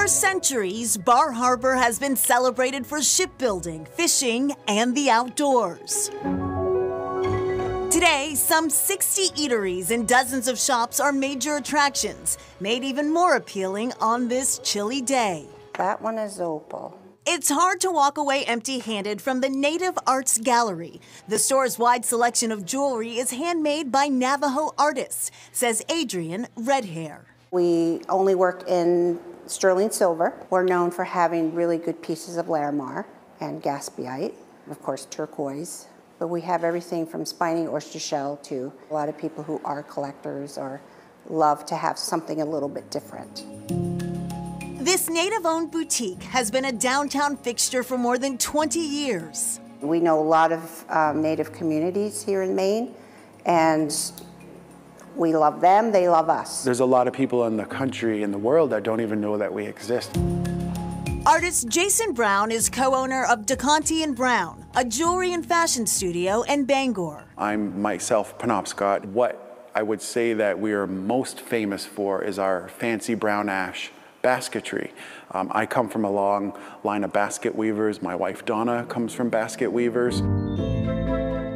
For centuries, Bar Harbor has been celebrated for shipbuilding, fishing, and the outdoors. Today, some 60 eateries and dozens of shops are major attractions, made even more appealing on this chilly day. That one is opal. It's hard to walk away empty-handed from the Native Arts Gallery. The store's wide selection of jewelry is handmade by Navajo artists, says Adrian Redhair. We only work in sterling silver. We're known for having really good pieces of Larimar and Gaspiite, of course turquoise. But we have everything from spiny oyster shell to a lot of people who are collectors or love to have something a little bit different. This Native-owned boutique has been a downtown fixture for more than 20 years. We know a lot of Native communities here in Maine, and we love them, they love us. There's a lot of people in the country, in the world, that don't even know that we exist. Artist Jason Brown is co-owner of DeConti & Brown, a jewelry and fashion studio in Bangor. I'm myself Penobscot. What I would say that we are most famous for is our fancy brown ash basketry. I come from a long line of basket weavers. My wife Donna comes from basket weavers.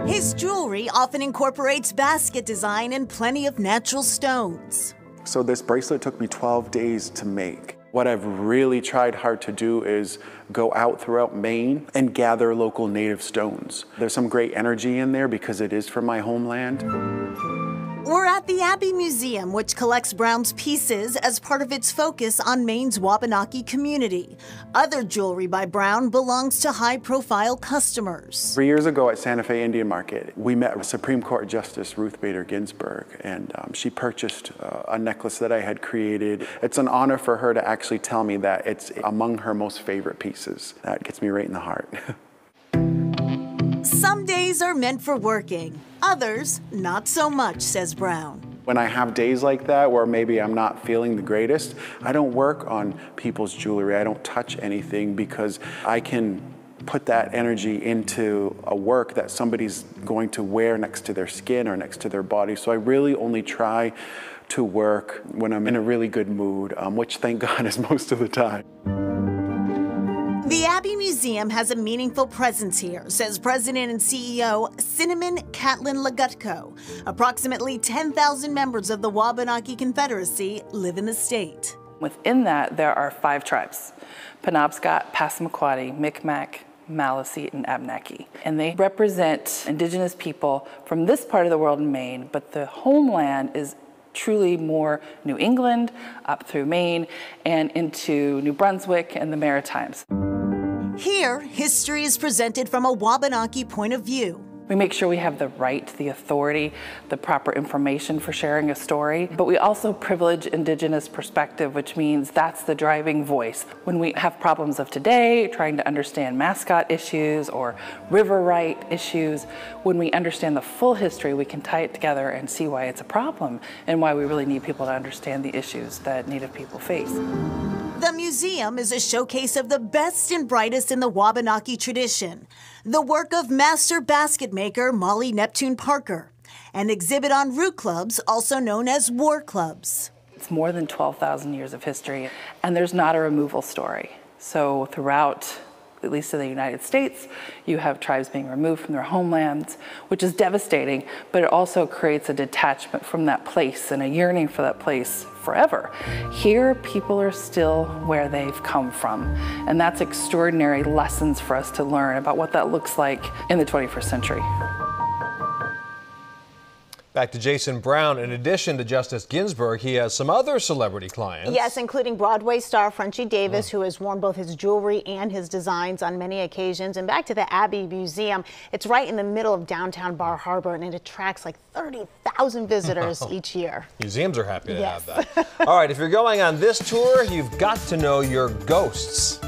His jewelry often incorporates basket design and plenty of natural stones. So this bracelet took me 12 days to make. What I've really tried hard to do is go out throughout Maine and gather local native stones. There's some great energy in there because it is from my homeland. We're at the Abbey Museum, which collects Brown's pieces as part of its focus on Maine's Wabanaki community. Other jewelry by Brown belongs to high-profile customers. 3 years ago at Santa Fe Indian Market, we met Supreme Court Justice Ruth Bader Ginsburg, and she purchased a necklace that I had created. It's an honor for her to actually tell me that it's among her most favorite pieces. That gets me right in the heart. Some days are meant for working, others not so much, says Brown. When I have days like that where maybe I'm not feeling the greatest, I don't work on people's jewelry. I don't touch anything because I can put that energy into a work that somebody's going to wear next to their skin or next to their body. So I really only try to work when I'm in a really good mood, which thank God is most of the time. The Abbey Museum has a meaningful presence here, says President and CEO Cinnamon Catlin Legutko. Approximately 10,000 members of the Wabanaki Confederacy live in the state. Within that, there are 5 tribes: Penobscot, Passamaquoddy, Micmac, Maliseet, and Abnaki. And they represent indigenous people from this part of the world in Maine, but the homeland is truly more New England, up through Maine, and into New Brunswick and the Maritimes. Here, history is presented from a Wabanaki point of view. We make sure we have the right, the authority, the proper information for sharing a story, but we also privilege Indigenous perspective, which means that's the driving voice. When we have problems of today, trying to understand mascot issues or river right issues, when we understand the full history, we can tie it together and see why it's a problem and why we really need people to understand the issues that Native people face. The museum is a showcase of the best and brightest in the Wabanaki tradition, the work of master basket maker Molly Neptune Parker, an exhibit on root clubs, also known as war clubs. It's more than 12,000 years of history, and there's not a removal story. So throughout, at least in the United States, you have tribes being removed from their homelands, which is devastating, but it also creates a detachment from that place and a yearning for that place forever. Here, people are still where they've come from, and that's extraordinary lessons for us to learn about what that looks like in the 21st century. Back to Jason Brown. In addition to Justice Ginsburg, he has some other celebrity clients. Yes, including Broadway star Frenchie Davis, who has worn both his jewelry and his designs on many occasions. And back to the Abbey Museum. It's right in the middle of downtown Bar Harbor, and it attracts like 30,000 visitors each year. Museums are happy to have that. All right, if you're going on this tour, you've got to know your ghosts.